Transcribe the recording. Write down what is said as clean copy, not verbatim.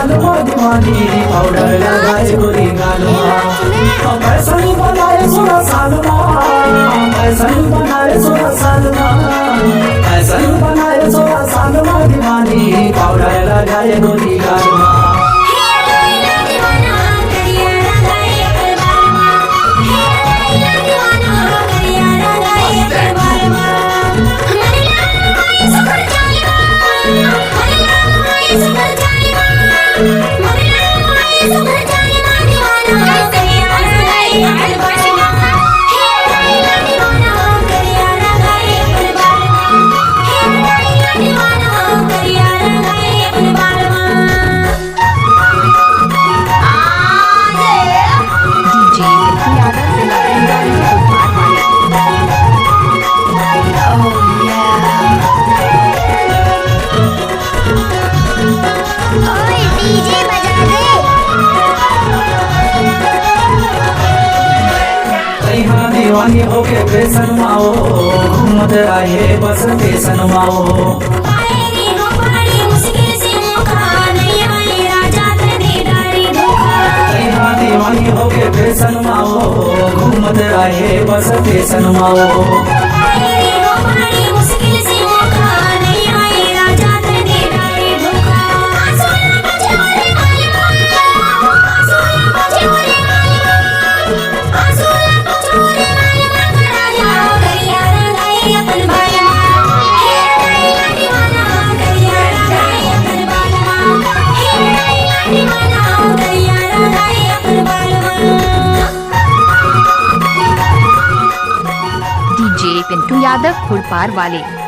सालमा दीवानी पाउडर लगाए गोरी गालमा फैशन बनाए 16 सालमा फैशन बनाए 16 सालमा फैशन बनाए 16 सालमा दीवानी पाउडर लगाए गोरी गालमा दीवानी होके फैशन माओ घूमत आए बस फैशन माओ दीवानी होके फैशन माओ घूमत आए बस फैशन माओ डीजे पिंटू यादव खुरपार वाले।